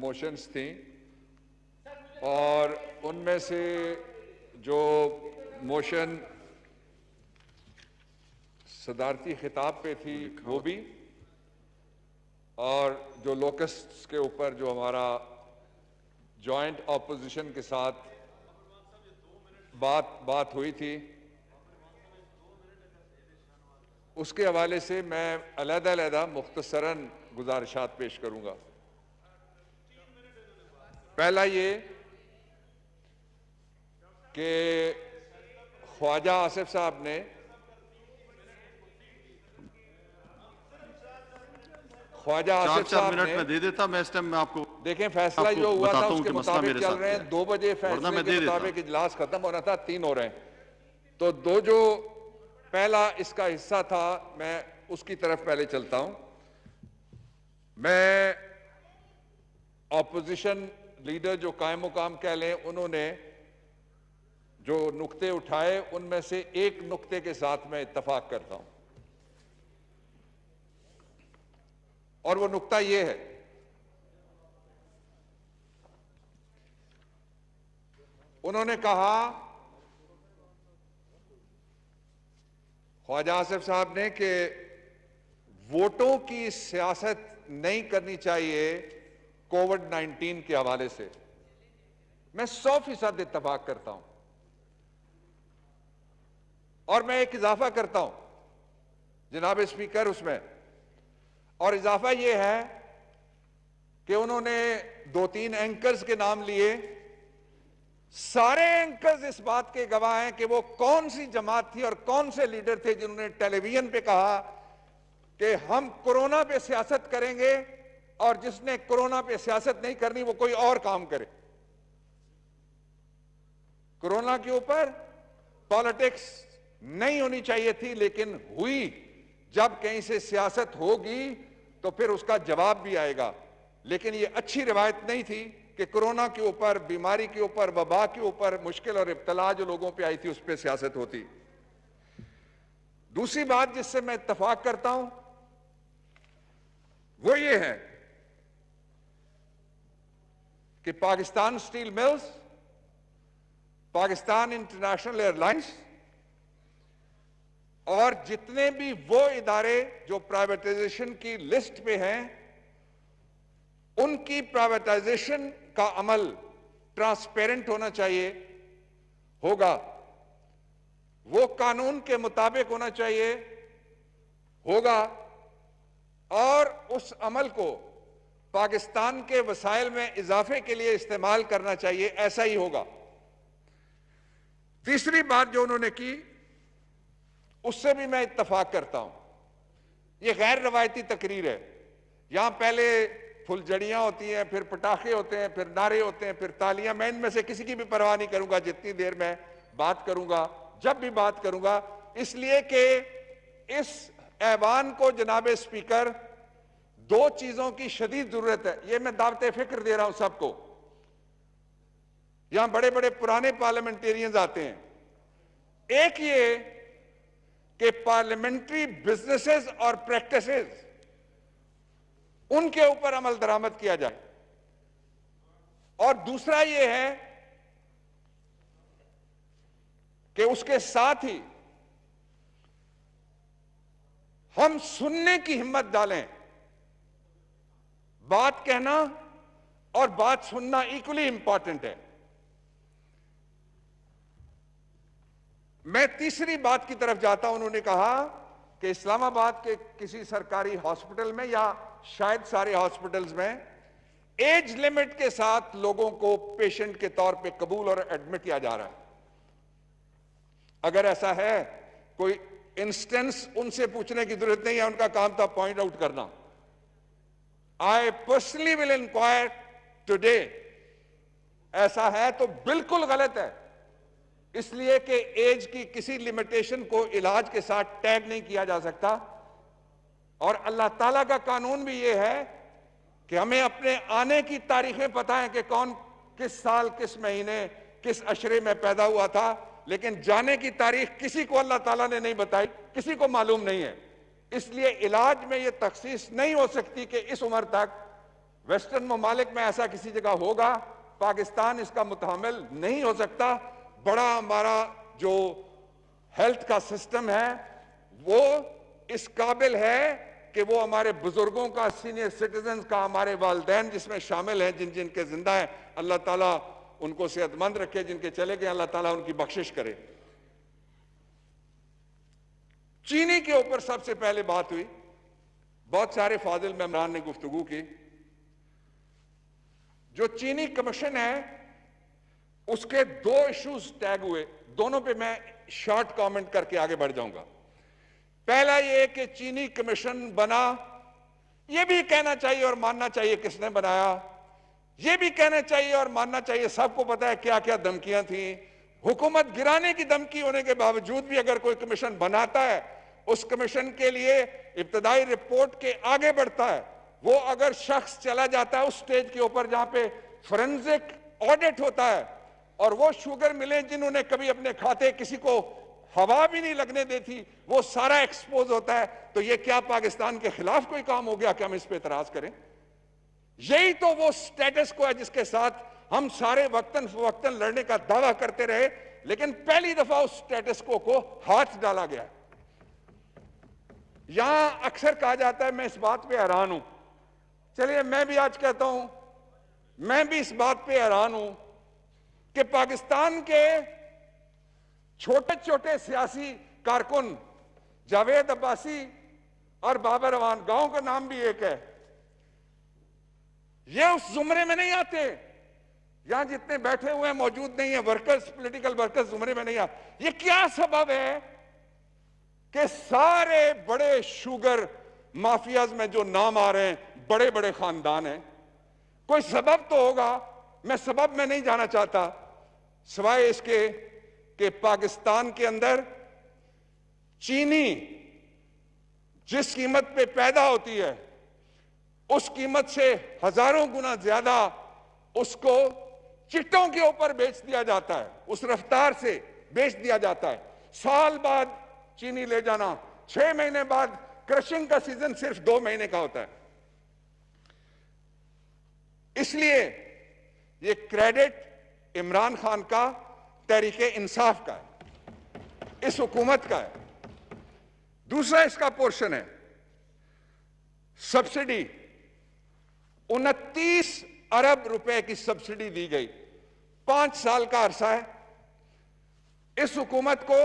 Motions تھیں اور ان میں سے جو موشن صدارتی خطاب پہ تھی وہ بھی، اور جو لوکسٹس کے اوپر جو ہمارا جوائنٹ اپوزیشن کے ساتھ بات ہوئی تھی، اس کے حوالے سے میں علیحدہ مختصراً گزارشات پیش کروں گا۔ پہلا یہ کہ خواجہ آصف صاحب نے چار منٹ میں دے دیتا، میں اس ٹائم میں آپ کو دیکھیں فیصلہ جو ہوا تھا اس کے مطابق چل رہے ہیں، 2 بجے فیصلے کے مطابق اجلاس ختم ہونا تھا، 3 ہو رہے ہیں، تو جو پہلا اس کا حصہ تھا میں اس کی طرف پہلے چلتا ہوں۔ میں اپوزیشن لیڈر جو قائم مقام کہہ لیں، انہوں نے جو نقطے اٹھائے ان میں سے ایک نقطے کے ساتھ میں اتفاق کرتا ہوں، اور وہ نقطہ یہ ہے انہوں نے کہا، خواجہ آصف صاحب نے، کہ ووٹوں کی سیاست نہیں کرنی چاہیے کووڈ-19 کے حوالے سے۔ میں 100% اتفاق کرتا ہوں، اور میں ایک اضافہ کرتا ہوں جناب اسپیکر اس میں، اور اضافہ یہ ہے کہ انہوں نے 2-3 اینکرز کے نام لیے، سارے اینکرز اس بات کے گواہ ہیں کہ وہ کون سی جماعت تھی اور کون سے لیڈر تھے جنہوں نے ٹیلی ویژن پہ کہا کہ ہم کورونا پہ سیاست کریں گے، اور جس نے کورونا پہ سیاست نہیں کرنی وہ کوئی اور کام کرے۔ کورونا کے اوپر پالیٹکس نہیں ہونی چاہیے تھی، لیکن ہوئی۔ جب کہیں سے سیاست ہوگی تو پھر اس کا جواب بھی آئے گا، لیکن یہ اچھی روایت نہیں تھی کہ کورونا کے اوپر، بیماری کے اوپر، وبا کے اوپر مشکل اور ابتلا جو لوگوں پہ آئی تھی اس پہ سیاست ہوتی۔ دوسری بات جس سے میں اتفاق کرتا ہوں وہ یہ ہے کہ Pakistan steel mills, Pakistan international air lines اور جتنے بھی وہ ادارے جو پرائیویٹائزیشن کی لسٹ پہ ہیں، ان کی پرائیویٹائزیشن کا عمل ٹرانسپیرنٹ ہونا چاہیے، ہوگا، وہ قانون کے مطابق ہونا چاہیے، ہوگا، اور اس عمل کو پاکستان کے وسائل میں اضافے کے لیے استعمال کرنا چاہیے، ایسا ہی ہوگا۔ تیسری بات جو انہوں نے کی اس سے بھی میں اتفاق کرتا ہوں، یہ غیر روایتی تقریر ہے۔ یہاں پہلے پھلجڑیاں ہوتی ہیں، پھر پٹاخے ہوتے ہیں، پھر نعرے ہوتے ہیں، پھر تالیاں۔ میں ان میں سے کسی کی بھی پرواہ نہیں کروں گا جتنی دیر میں بات کروں گا، جب بھی بات کروں گا، اس لیے کہ اس ایوان کو جناب اسپیکر 2 چیزوں کی شدید ضرورت ہے۔ یہ میں دعوت فکر دے رہا ہوں سب کو۔ یہاں بڑے بڑے پرانے پارلیمنٹیرینز آتے ہیں۔ ایک یہ کہ پارلیمنٹری بزنسز اور پریکٹسز ان کے اوپر عمل درآمد کیا جائے، اور دوسرا یہ ہے کہ اس کے ساتھ ہی ہم سننے کی ہمت ڈالیں۔ بات کہنا اور بات سننا ایکولی امپورٹنٹ ہے۔ میں تیسری بات کی طرف جاتا ہوں۔ انہوں نے کہا کہ اسلام آباد کے کسی سرکاری ہاسپٹل میں، یا شاید سارے ہاسپٹلز میں، ایج لیمٹ کے ساتھ لوگوں کو پیشنٹ کے طور پہ قبول اور ایڈمٹ کیا جا رہا ہے۔ اگر ایسا ہے، کوئی انسٹنس ان سے پوچھنے کی ضرورت نہیں ہے، ان کا کام تھا پوائنٹ آؤٹ کرنا۔ I personally will inquire today۔ ایسا ہے تو بالکل غلط ہے، اس لیے کہ ایج کی کسی لیمیٹیشن کو علاج کے ساتھ ٹیگ نہیں کیا جا سکتا، اور اللہ تعالیٰ کا قانون بھی یہ ہے کہ ہمیں اپنے آنے کی تاریخیں پتہ ہیں کہ کون کس سال، کس مہینے، کس عشرے میں پیدا ہوا تھا، لیکن جانے کی تاریخ کسی کو اللہ تعالیٰ نے نہیں بتائی، کسی کو معلوم نہیں ہے۔ اس لیے علاج میں یہ تخصیص نہیں ہو سکتی کہ اس عمر تک ویسٹرن ممالک میں ایسا کسی جگہ ہوگا، پاکستان اس کا متحمل نہیں ہو سکتا۔ بڑا ہمارا جو ہیلتھ کا سسٹم ہے وہ اس قابل ہے کہ وہ ہمارے بزرگوں کا، سینئر سٹیزنز کا، ہمارے والدین جس میں شامل ہیں، جن کے زندہ ہیں، اللہ تعالیٰ ان کو صحت مند رکھے، جن کے چلے گئے اللہ تعالیٰ ان کی بخشش کرے۔ چینی کے اوپر سب سے پہلے بات ہوئی، بہت سارے فاضل ممبران نے گفتگو کی۔ جو چینی کمیشن ہے اس کے دو ایشوز ٹیگ ہوئے، دونوں پہ میں شارٹ کامنٹ کر کے آگے بڑھ جاؤں گا۔ پہلا یہ کہ چینی کمیشن بنا، یہ بھی کہنا چاہیے اور ماننا چاہیے کس نے بنایا، یہ بھی کہنا چاہیے اور ماننا چاہیے، سب کو پتا ہے کیا کیا دھمکیاں تھیں۔ حکومت گرانے کی دھمکی ہونے کے باوجود بھی اگر کوئی کمیشن بناتا ہے، اس کمیشن کے لیے ابتدائی رپورٹ کے آگے بڑھتا ہے۔ وہ اگر شخص چلا جاتا ہے اس سٹیج کے اوپر جہاں پہ فورنزک آڈٹ ہوتا ہے، اور وہ شوگر ملیں جنہوں نے کبھی اپنے کھاتے کسی کو ہوا بھی نہیں لگنے دی تھی، وہ سارا ایکسپوز ہوتا ہے، تو یہ کیا پاکستان کے خلاف کوئی کام ہو گیا کہ ہم اس پہ اعتراض کریں؟ یہی تو وہ سٹیٹس کو ہے جس کے ساتھ ہم سارے وقتاً فوقتاً لڑنے کا دعویٰ کرتے رہے، لیکن پہلی دفعہ اس سٹیٹس کو ہاتھ ڈالا گیا۔ یہاں اکثر کہا جاتا ہے، میں اس بات پہ حیران ہوں، چلیے میں بھی آج کہتا ہوں، میں بھی اس بات پہ حیران ہوں کہ پاکستان کے چھوٹے چھوٹے سیاسی کارکن جاوید عباسی اور بابر اعوان، گاؤں کا نام بھی ایک ہے، یہ اس زمرے میں نہیں آتے۔ یہاں جتنے بیٹھے ہوئے ہیں موجود نہیں ہیں، ورکرز، پولیٹیکل ورکرز زمرے میں نہیں آتے۔ یہ کیا سبب ہے کہ سارے بڑے شوگر مافیاز میں جو نام آ رہے ہیں بڑے بڑے خاندان ہیں؟ کوئی سبب تو ہوگا، میں سبب میں نہیں جانا چاہتا، سوائے اس کے کہ پاکستان کے اندر چینی جس قیمت پہ پیدا ہوتی ہے اس قیمت سے ہزاروں گنا زیادہ اس کو چٹوں کے اوپر بیچ دیا جاتا ہے، اس رفتار سے بیچ دیا جاتا ہے۔ سال بعد چینی لے جانا، 6 مہینے بعد، کرشنگ کا سیزن صرف 2 مہینے کا ہوتا ہے۔ اس لیے یہ کریڈٹ عمران خان کا، تحریک انصاف کا ہے، اس حکومت کا ہے۔ دوسرا اس کا پورشن ہے سبسڈی، 29 ارب روپے کی سبسڈی دی گئی، 5 سال کا عرصہ ہے۔ اس حکومت کو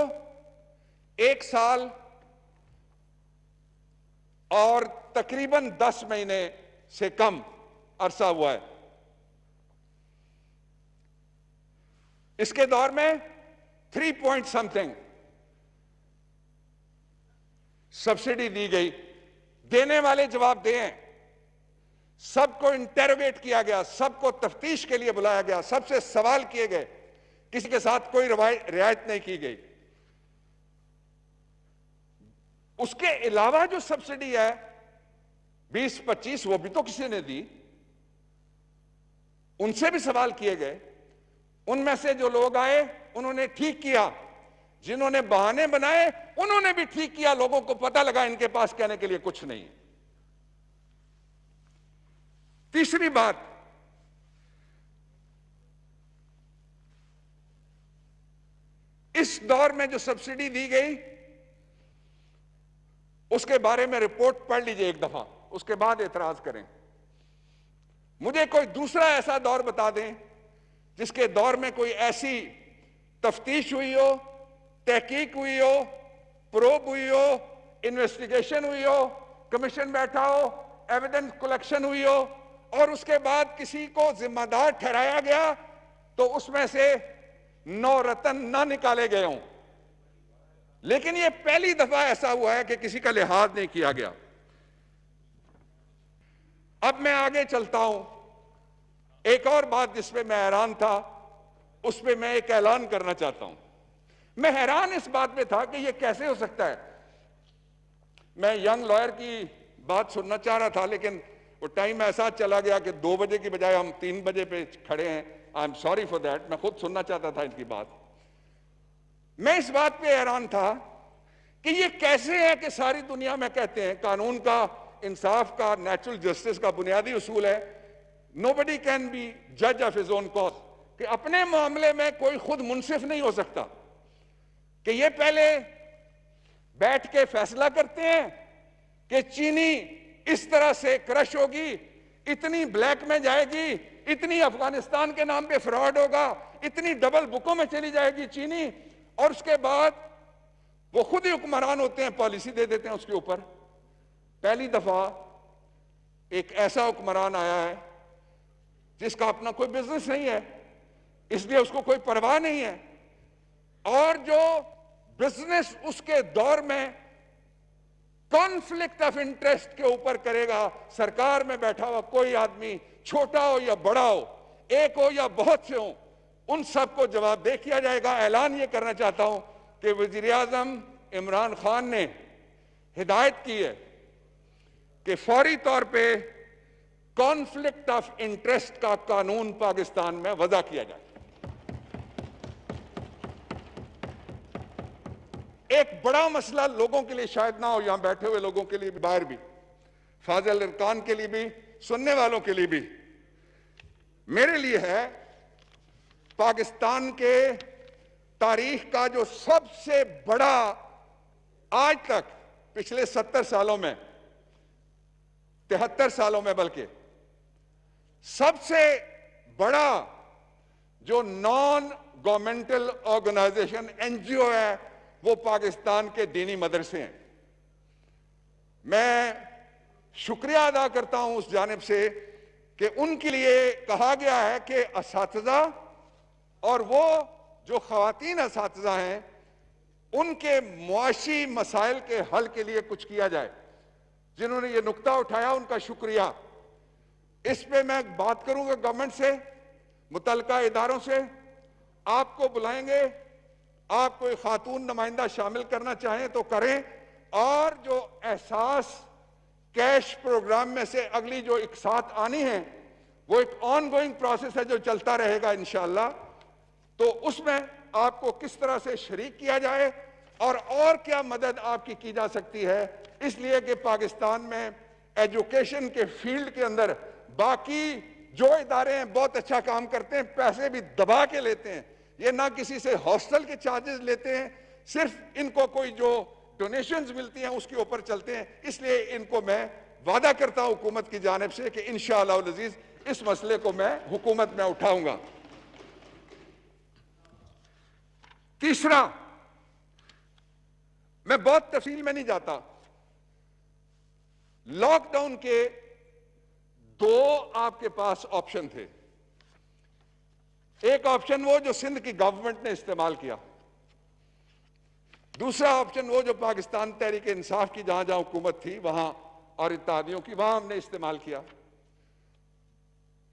1 سال اور تقریباً 10 مہینے سے کم عرصہ ہوا ہے۔ اس کے دور میں 3 پوائنٹ سمتھنگ سبسڈی دی گئی۔ دینے والے جواب دیں، سب کو انٹیروگیٹ کیا گیا، سب کو تفتیش کے لیے بلایا گیا، سب سے سوال کیے گئے، کسی کے ساتھ کوئی رعایت نہیں کی گئی۔ اس کے علاوہ جو سبسڈی ہے 20-25، وہ بھی تو کسی نے دی، ان سے بھی سوال کیے گئے۔ ان میں سے جو لوگ آئے انہوں نے ٹھیک کیا، جنہوں نے بہانے بنائے انہوں نے بھی ٹھیک کیا، لوگوں کو پتہ لگا ان کے پاس کہنے کے لیے کچھ نہیں۔ تیسری بات، اس دور میں جو سبسڈی دی گئی اس کے بارے میں رپورٹ پڑھ لیجئے ایک دفعہ، اس کے بعد اعتراض کریں۔ مجھے کوئی دوسرا ایسا دور بتا دیں جس کے دور میں کوئی ایسی تفتیش ہوئی ہو، تحقیق ہوئی ہو، پروب ہوئی ہو، انویسٹیگیشن ہوئی ہو، کمیشن بیٹھا ہو، ایویڈنس کلیکشن ہوئی ہو، اور اس کے بعد کسی کو ذمہ دار ٹھہرایا گیا تو اس میں سے 9 رتن نہ نکالے گئے ہوں۔ لیکن یہ پہلی دفعہ ایسا ہوا ہے کہ کسی کا لحاظ نہیں کیا گیا۔ اب میں آگے چلتا ہوں، ایک اور بات جس پہ میں حیران تھا، اس پہ میں ایک اعلان کرنا چاہتا ہوں۔ میں حیران اس بات پہ تھا کہ یہ کیسے ہو سکتا ہے۔ میں ینگ لائر کی بات سننا چاہ رہا تھا، لیکن وہ ٹائم ایسا چلا گیا کہ 2 بجے کی بجائے ہم 3 بجے پہ کھڑے ہیں۔ I am sorry for that, میں خود سننا چاہتا تھا ان کی بات۔ میں اس بات پہ حیران تھا کہ یہ کیسے ہے کہ ساری دنیا میں کہتے ہیں قانون کا، انصاف کا، نیچرل جسٹس کا بنیادی اصول ہے nobody can be judge of his own cause, کہ اپنے معاملے میں کوئی خود منصف نہیں ہو سکتا کہ یہ پہلے بیٹھ کے فیصلہ کرتے ہیں کہ چینی اس طرح سے کرش ہوگی، اتنی بلیک میں جائے گی، اتنی افغانستان کے نام پہ فراڈ ہوگا، اتنی ڈبل بکوں میں چلی جائے گی چینی، اور اس کے بعد وہ خود ہی حکمران ہوتے ہیں، پالیسی دے دیتے ہیں اس کے اوپر۔ پہلی دفعہ ایک ایسا حکمران آیا ہے جس کا اپنا کوئی بزنس نہیں ہے، اس لیے اس کو کوئی پرواہ نہیں ہے، اور جو بزنس اس کے دور میں کانفلکٹ آف انٹرسٹ کے اوپر کرے گا، سرکار میں بیٹھا ہوا کوئی آدمی، چھوٹا ہو یا بڑا ہو، ایک ہو یا بہت سے ہوں، ان سب کو جواب دہ کیا جائے گا۔ اعلان یہ کرنا چاہتا ہوں کہ وزیر اعظم عمران خان نے ہدایت کی ہے کہ فوری طور پہ کانفلکٹ آف انٹرسٹ کا قانون پاکستان میں وضع کیا جائے۔ ایک بڑا مسئلہ لوگوں کے لیے شاید نہ ہو، یہاں بیٹھے ہوئے لوگوں کے لیے بھی، باہر بھی، فاضل ارکان کے لیے بھی، سننے والوں کے لیے بھی، میرے لیے ہے پاکستان کے تاریخ کا جو سب سے بڑا، آج تک پچھلے 70 سالوں میں، 73 سالوں میں بلکہ، سب سے بڑا جو نان گورنمنٹل آرگنائزیشن NGO ہے وہ پاکستان کے دینی مدرسے ہیں۔ میں شکریہ ادا کرتا ہوں اس جانب سے کہ ان کے لیے کہا گیا ہے کہ اساتذہ اور وہ جو خواتین اساتذہ ہیں ان کے معاشی مسائل کے حل کے لیے کچھ کیا جائے۔ جنہوں نے یہ نکتہ اٹھایا ان کا شکریہ۔ اس پہ میں بات کروں گا گورنمنٹ سے، متعلقہ اداروں سے، آپ کو بلائیں گے، آپ کوئی خاتون نمائندہ شامل کرنا چاہیں تو کریں، اور جو احساس کیش پروگرام میں سے اگلی جو اقساط آنی ہے وہ ایک آن گوئنگ پروسیس ہے جو چلتا رہے گا انشاءاللہ، تو اس میں آپ کو کس طرح سے شریک کیا جائے اور کیا مدد آپ کی جا سکتی ہے، اس لیے کہ پاکستان میں ایجوکیشن کے فیلڈ کے اندر باقی جو ادارے ہیں بہت اچھا کام کرتے ہیں، پیسے بھی دبا کے لیتے ہیں، یہ نہ کسی سے ہاسٹل کے چارجز لیتے ہیں، صرف ان کو کوئی جو ڈونیشنز ملتی ہیں اس کے اوپر چلتے ہیں۔ اس لیے ان کو میں وعدہ کرتا ہوں حکومت کی جانب سے کہ انشاءاللہ العزیز اس مسئلے کو میں حکومت میں اٹھاؤں گا۔ تیسرا، میں بہت تفصیل میں نہیں جاتا، لاک ڈاؤن کے دو آپ کے پاس آپشن تھے۔ ایک آپشن وہ جو سندھ کی گورنمنٹ نے استعمال کیا، دوسرا آپشن وہ جو پاکستان تحریک انصاف کی جہاں جہاں حکومت تھی وہاں اور اتحادیوں کی وہاں ہم نے استعمال کیا۔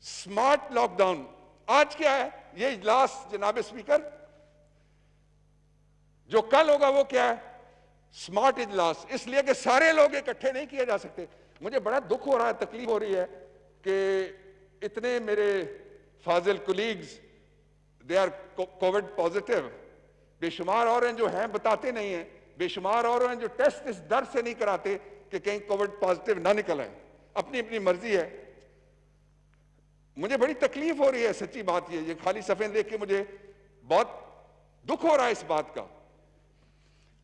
سمارٹ لاک ڈاؤن آج کیا ہے؟ یہ اجلاس جناب اسپیکر جو کل ہوگا وہ کیا ہے؟ سمارٹ اجلاس، اس لیے کہ سارے لوگ اکٹھے نہیں کیے جا سکتے۔ مجھے بڑا دکھ ہو رہا ہے، تکلیف ہو رہی ہے کہ اتنے میرے فاضل colleagues they are COVID positive, بے شمار اور ہیں جو ہیں بتاتے نہیں ہیں، بے شمار اور ہیں جو ٹیسٹ اس ڈر سے نہیں کراتے کہ کہیں کووڈ پازیٹیو نہ نکل آئے، اپنی اپنی مرضی ہے۔ مجھے بڑی تکلیف ہو رہی ہے، سچی بات یہ خالی صفحے دیکھ کے مجھے بہت دکھ ہو رہا ہے اس بات کا۔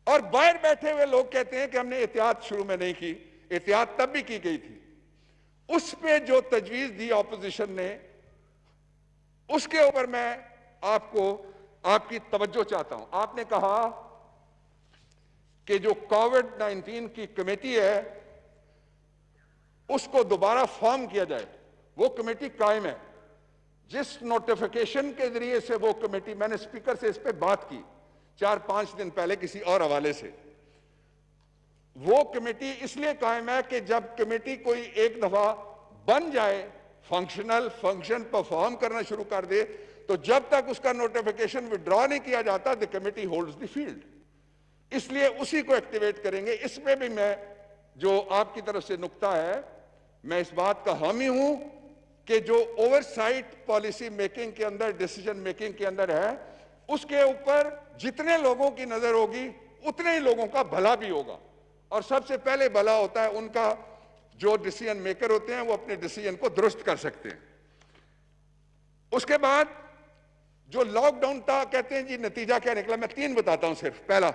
اور باہر بیٹھے ہوئے لوگ کہتے ہیں کہ ہم نے احتیاط شروع میں نہیں کی، احتیاط تب بھی کی گئی تھی۔ اس پہ جو تجویز دی اپوزیشن نے، اس کے اوپر میں آپ کی توجہ چاہتا ہوں۔ آپ نے کہا کہ جو کووڈ-19 کی کمیٹی ہے اس کو دوبارہ فارم کیا جائے۔ وہ کمیٹی قائم ہے، جس نوٹیفیکیشن کے ذریعے سے وہ کمیٹی، میں نے اسپیکر سے اس پہ بات کی 4-5 دن پہلے کسی اور حوالے سے، وہ کمیٹی اس لیے قائم ہے کہ جب کمیٹی کوئی ایک دفعہ بن جائے، فنکشن پرفارم کرنا شروع کر دے، تو جب تک اس کا نوٹیفیکیشن وڈرا نہیں کیا جاتا the committee holds the field۔ اس لیے اسی کو ایکٹیویٹ کریں گے۔ اس میں بھی میں جو آپ کی طرف سے نکتہ ہے، میں اس بات کا حامی ہوں کہ جو اوور سائٹ پالیسی میکنگ کے اندر، ڈیسیجن میکنگ کے اندر ہے، اس کے اوپر جتنے لوگوں کی نظر ہوگی اتنے ہی لوگوں کا بھلا بھی ہوگا، اور سب سے پہلے بھلا ہوتا ہے ان کا جو ڈیسیجن میکر ہوتے ہیں وہ اپنے ڈیسیجن کو درست کر سکتے ہیں۔ اس کے بعد جو لاک ڈاؤن تھا، کہتے ہیں جی نتیجہ کیا نکلا، میں 3 بتاتا ہوں صرف. پہلا،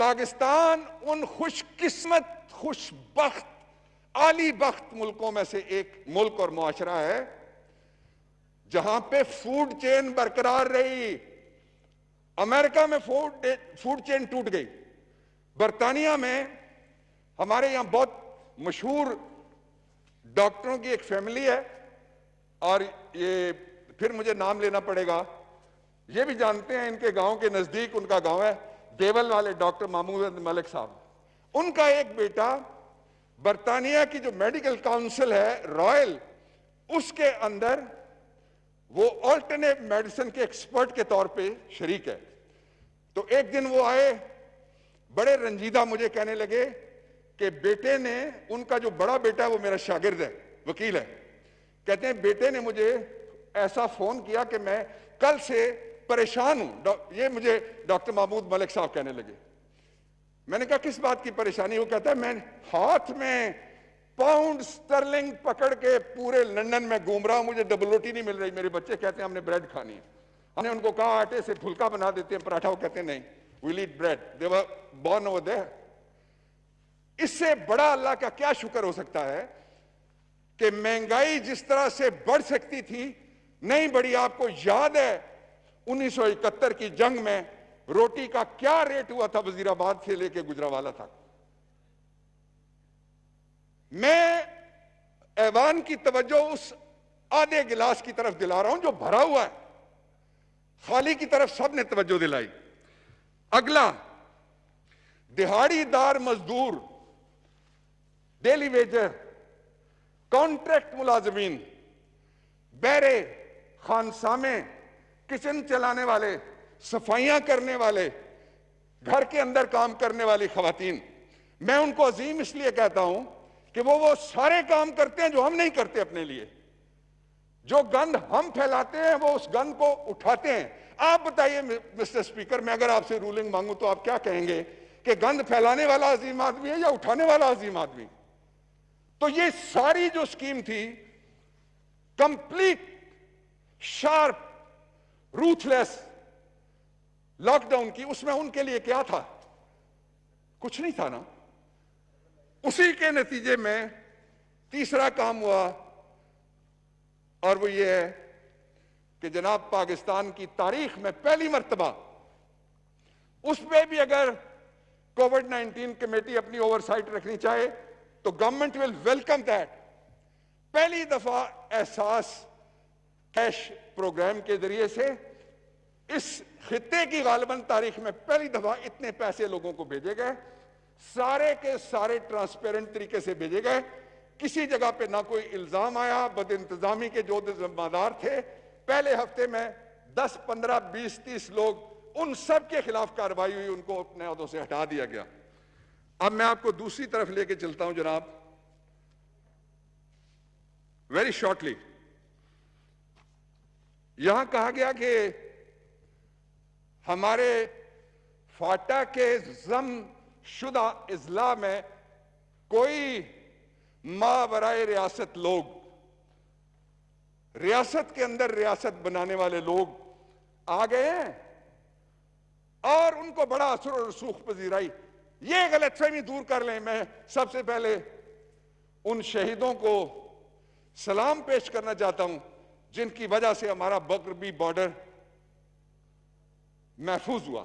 پاکستان ان خوش قسمت، خوش بخت، عالی بخت ملکوں میں سے ایک ملک اور معاشرہ ہے جہاں پہ فوڈ چین برقرار رہی. امریکہ میں فوڈ چین ٹوٹ گئی. برطانیہ میں ہمارے یہاں بہت مشہور ڈاکٹروں کی ایک فیملی ہے، اور یہ پھر مجھے نام لینا پڑے گا، یہ بھی جانتے ہیں، ان کے گاؤں کے نزدیک ان کا گاؤں ہے، دیول والے ڈاکٹر محمود ملک صاحب. ان کا ایک بیٹا برطانیہ کی جو میڈیکل کاؤنسل ہے رائل، اس کے اندر وہ آلٹرنیٹ میڈیسن کے ایکسپرٹ کے طور پہ شریک ہے. تو ایک دن وہ آئے، بڑے رنجیدہ مجھے کہنے لگے کہ بیٹے نے، ان کا جو بڑا بیٹا ہے وہ میرا شاگرد ہے، وکیل ہے، کہتے ہیں بیٹے نے مجھے ایسا فون کیا کہ میں کل سے پریشان ہوں. یہ مجھے ڈاکٹر محمود ملک صاحب کہنے لگے. میں نے کہا کس بات کی پریشانی؟ وہ کہتا ہے میں ہاتھ میں پاؤنڈ سٹرلنگ پکڑ کے پورے لندن میں گھوم رہا ہوں، مجھے ڈبل روٹی نہیں مل رہی. میرے بچے کہتے ہیں ہم نے بریڈ کھانی ہے. ہم نے ان کو کہا آٹے سے پھلکا بنا دیتے ہیں پراٹھا، وہ کہتے ہیں نہیں، we'll eat bread. They were born over there. اس سے بڑا اللہ کا کیا شکر ہو سکتا ہے کہ مہنگائی جس طرح سے بڑھ سکتی تھی نہیں بڑھی. آپ کو یاد ہے 1971 کی جنگ میں روٹی کا کیا ریٹ ہوا تھا وزیر آباد سے لے کے گجرانوالہ تک. میں ایوان کی توجہ اس آدھے گلاس کی طرف دلا رہا ہوں جو بھرا ہوا ہے، خالی کی طرف سب نے توجہ دلائی. اگلا، دہاڑی دار مزدور، ڈیلی ویجر، کانٹریکٹ ملازمین، بیرے، خانسامے، کچن چلانے والے، صفائیاں کرنے والے، گھر کے اندر کام کرنے والی خواتین، میں ان کو عظیم اس لیے کہتا ہوں کہ وہ سارے کام کرتے ہیں جو ہم نہیں کرتے اپنے لیے. جو گند ہم پھیلاتے ہیں وہ اس گند کو اٹھاتے ہیں. آپ بتائیے مسٹر اسپیکر، میں اگر آپ سے رولنگ مانگوں تو آپ کیا کہیں گے کہ گند پھیلانے والا عظیم آدمی ہے یا اٹھانے والا عظیم آدمی؟ تو یہ ساری جو اسکیم تھی کمپلیٹ شارپ روتھلیس لاک ڈاؤن کی، اس میں ان کے لیے کیا تھا؟ کچھ نہیں تھا نا. اسی کے نتیجے میں تیسرا کام ہوا، اور وہ یہ ہے کہ جناب پاکستان کی تاریخ میں پہلی مرتبہ، اس پہ بھی اگر کووڈ-19 کمیٹی اپنی اوور سائٹ رکھنی چاہے تو گورنمنٹ ول ویلکم دیٹ. پہلی دفعہ احساس کیش پروگرام کے ذریعے سے اس خطے کی غالباً تاریخ میں پہلی دفعہ اتنے پیسے لوگوں کو بھیجے گئے، سارے کے سارے ٹرانسپیرنٹ طریقے سے بھیجے گئے. کسی جگہ پہ نہ کوئی الزام آیا. بد انتظامی کے جو ذمہ دار تھے پہلے ہفتے میں 10 15 20 30 لوگ، ان سب کے خلاف کارروائی ہوئی، ان کو اپنے عہدوں سے ہٹا دیا گیا. اب میں آپ کو دوسری طرف لے کے چلتا ہوں جناب، ویری شارٹلی. یہاں کہا گیا کہ ہمارے فاٹا کے ضم شدہ اضلاع میں کوئی ماورائے ریاست لوگ، ریاست کے اندر ریاست بنانے والے لوگ آ گئے ہیں اور ان کو بڑا اثر و رسوخ پذیرائی. یہ غلط فہمی دور کر لیں. میں سب سے پہلے ان شہیدوں کو سلام پیش کرنا چاہتا ہوں جن کی وجہ سے ہمارا مغربی بارڈر محفوظ ہوا.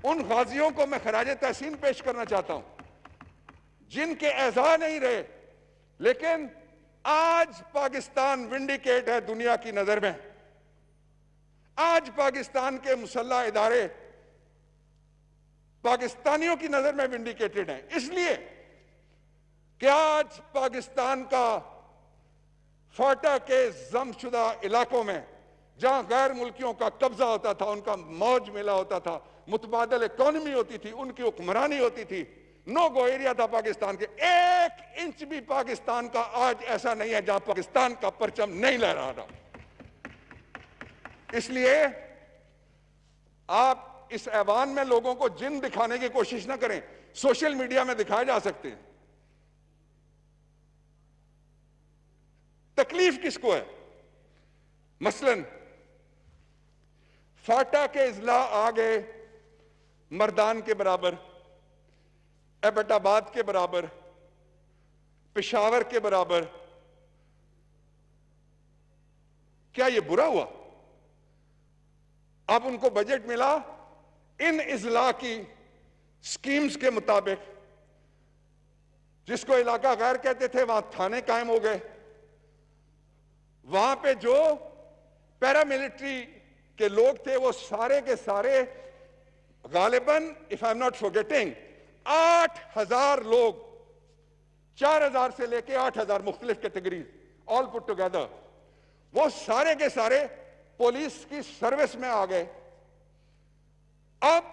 ان غازیوں کو میں خراج تحسین پیش کرنا چاہتا ہوں جن کے اعزاز نہیں رہے، لیکن آج پاکستان ونڈیکیٹ ہے دنیا کی نظر میں. آج پاکستان کے مسلح ادارے پاکستانیوں کی نظر میں ونڈیکیٹڈ ہیں، اس لیے کہ آج پاکستان کا فاٹا کے ضم شدہ علاقوں میں جہاں غیر ملکیوں کا قبضہ ہوتا تھا، ان کا موج میلہ ہوتا تھا، متبادل اکانومی ہوتی تھی، ان کی حکمرانی ہوتی تھی، نو گو ایریا تھا پاکستان کے. 1 انچ بھی پاکستان کا آج ایسا نہیں ہے جہاں پاکستان کا پرچم نہیں لہرا رہا. اس لیے آپ اس ایوان میں لوگوں کو جن دکھانے کی کوشش نہ کریں. سوشل میڈیا میں دکھائے جا سکتے ہیں. تکلیف کس کو ہے؟ مثلاً فاٹا کے اضلاع آگے مردان کے برابر، ایبٹ آباد کے برابر، پشاور کے برابر. کیا یہ برا ہوا؟ اب ان کو بجٹ ملا ان اضلاع کی سکیمز کے مطابق. جس کو علاقہ غیر کہتے تھے وہاں تھانے قائم ہو گئے. وہاں پہ جو پیراملٹری کے لوگ تھے وہ سارے کے سارے غالباً if I'm not forgetting 8,000 لوگ، 4,000 سے لے کے 8,000 مختلف کیٹیگریز all put together، وہ سارے کے سارے پولیس کی سروس میں آ گئے. اب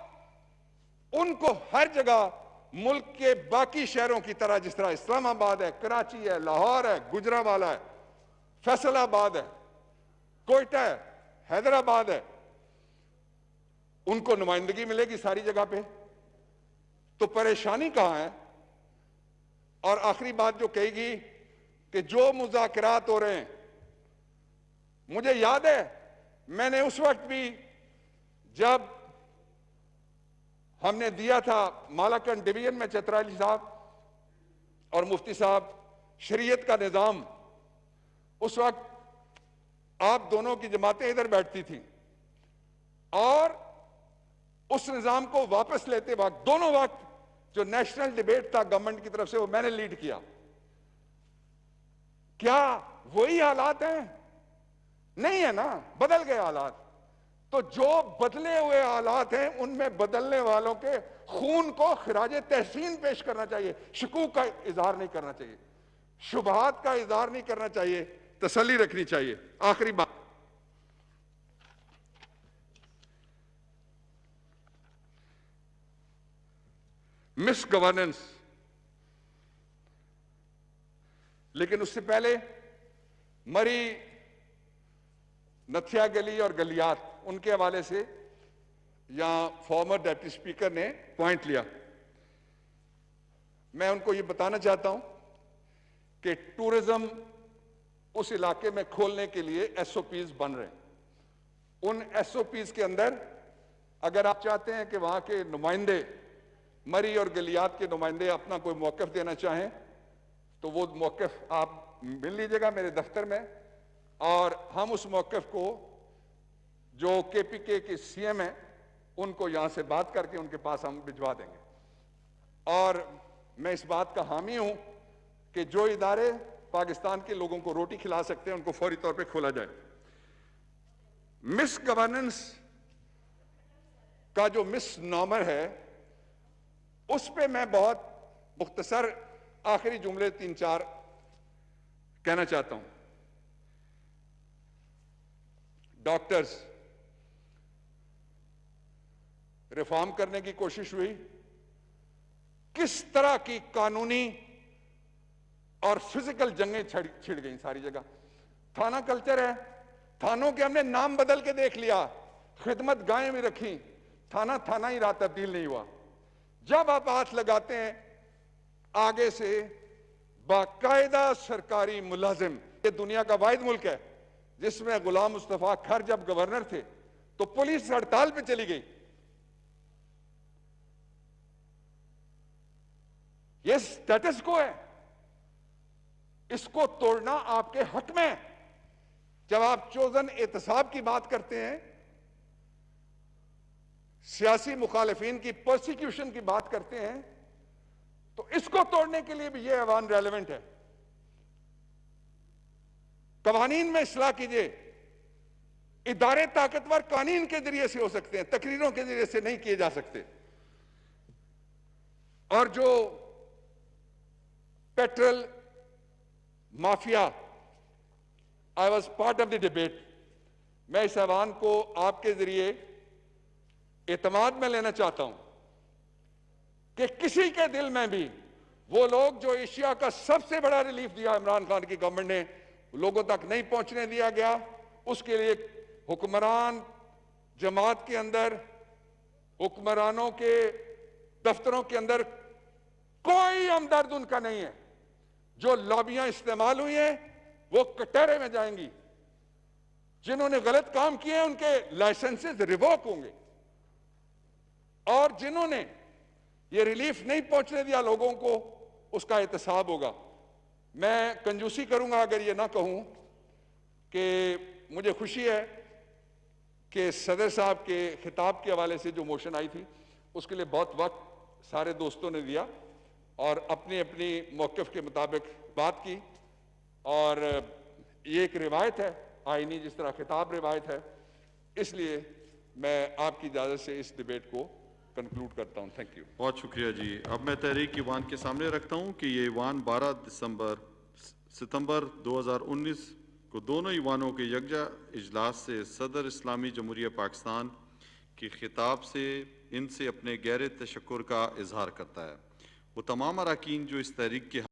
ان کو ہر جگہ ملک کے باقی شہروں کی طرح، جس طرح اسلام آباد ہے، کراچی ہے، لاہور ہے، گجرانوالہ ہے، فیصل آباد ہے، کوئٹہ ہے، حیدرآباد ہے، ان کو نمائندگی ملے گی ساری جگہ پہ. تو پریشانی کہاں ہے؟ اور آخری بات جو کہے گی کہ جو مذاکرات ہو رہے ہیں، مجھے یاد ہے میں نے اس وقت بھی جب ہم نے دیا تھا مالاکنڈ ڈویژن میں چترالی صاحب اور مفتی صاحب شریعت کا نظام، اس وقت آپ دونوں کی جماعتیں ادھر بیٹھتی تھیں، اور اس نظام کو واپس لیتے وقت دونوں وقت جو نیشنل ڈیبیٹ تھا گورنمنٹ کی طرف سے وہ میں نے لیڈ کیا. کیا وہی حالات ہیں؟ نہیں ہے نا، بدل گئے حالات. تو جو بدلے ہوئے حالات ہیں ان میں بدلنے والوں کے خون کو خراج تحسین پیش کرنا چاہیے، شکوک کا اظہار نہیں کرنا چاہیے، شبہات کا اظہار نہیں کرنا چاہیے، تسلی رکھنی چاہیے. آخری بات، مس گورننس. لیکن اس سے پہلے مری نتھیا گلی اور گلیات، ان کے حوالے سے یہاں فارمر ڈیپٹی اسپیکر نے پوائنٹ لیا. میں ان کو یہ بتانا چاہتا ہوں کہ ٹورزم اس علاقے میں کھولنے کے لیے ایس او پیز بن رہے ہیں. ان ایس او پیز کے اندر اگر آپ چاہتے ہیں کہ وہاں کے نمائندے، مری اور گلیات کے نمائندے اپنا کوئی موقف دینا چاہیں تو وہ موقف آپ مل لیجیے گا میرے دفتر میں، اور ہم اس موقف کو جو کے پی کے سی ایم ہیں ان کو یہاں سے بات کر کے ان کے پاس ہم بھجوا دیں گے. اور میں اس بات کا حامی ہوں کہ جو ادارے پاکستان کے لوگوں کو روٹی کھلا سکتے ہیں ان کو فوری طور پہ کھولا جائے. مس گورننس کا جو مس نامر ہے اس پہ میں بہت مختصر آخری جملے 3-4 کہنا چاہتا ہوں. ڈاکٹرز ریفارم کرنے کی کوشش ہوئی، کس طرح کی قانونی اور فزیکل جنگیں چھڑ گئیں ساری جگہ. تھانہ کلچر ہے، تھانوں کے ہم نے نام بدل کے دیکھ لیا، خدمت گاہیں بھی رکھی، تھانہ ہی رہا، تبدیل نہیں ہوا. جب آپ ہاتھ لگاتے ہیں آگے سے باقاعدہ سرکاری ملازم، یہ دنیا کا واحد ملک ہے جس میں غلام مصطفیٰ کھر جب گورنر تھے تو پولیس ہڑتال پہ چلی گئی. یہ سٹیٹس کو ہے، اس کو توڑنا آپ کے حق میں. جب آپ چوزن احتساب کی بات کرتے ہیں، سیاسی مخالفین کی پرسیکیوشن کی بات کرتے ہیں، تو اس کو توڑنے کے لیے بھی یہ ایوان ریلیونٹ ہے. قوانین میں اصلاح کیجئے. ادارے طاقتور قوانین کے ذریعے سے ہو سکتے ہیں، تقریروں کے ذریعے سے نہیں کیے جا سکتے. اور جو petrol mafia, I was part of the debate. میں اس ایوان کو آپ کے ذریعے اعتماد میں لینا چاہتا ہوں کہ کسی کے دل میں بھی وہ لوگ جو ایشیا کا سب سے بڑا ریلیف دیا عمران خان کی گورنمنٹ نے لوگوں تک نہیں پہنچنے دیا گیا، اس کے لیے حکمران جماعت کے اندر، حکمرانوں کے دفتروں کے اندر کوئی ہمدرد ان کا نہیں ہے. جو لابیاں استعمال ہوئی ہیں وہ کٹہرے میں جائیں گی. جنہوں نے غلط کام کیے ہیں ان کے لائسنسز ریووک ہوں گے، اور جنہوں نے یہ ریلیف نہیں پہنچنے دیا لوگوں کو اس کا احتساب ہوگا۔ میں کنجوسی کروں گا اگر یہ نہ کہوں کہ مجھے خوشی ہے کہ صدر صاحب کے خطاب کے حوالے سے جو موشن آئی تھی اس کے لیے بہت وقت سارے دوستوں نے دیا اور اپنی اپنی موقف کے مطابق بات کی، اور یہ ایک روایت ہے آئینی، جس طرح خطاب روایت ہے، اس لیے میں آپ کی اجازت سے اس ڈیبیٹ کو کنکلوڈ کرتا ہوں۔ Thank you. بہت شکریہ جی۔ اب میں تحریک ایوان کے سامنے رکھتا ہوں کہ یہ ایوان 12 ستمبر 2019 کو دونوں ایوانوں کے یکجا اجلاس سے صدر اسلامی جمہوریہ پاکستان کے خطاب سے ان سے اپنے گہرے تشکر کا اظہار کرتا ہے۔ وہ تمام اراکین جو اس تحریک کے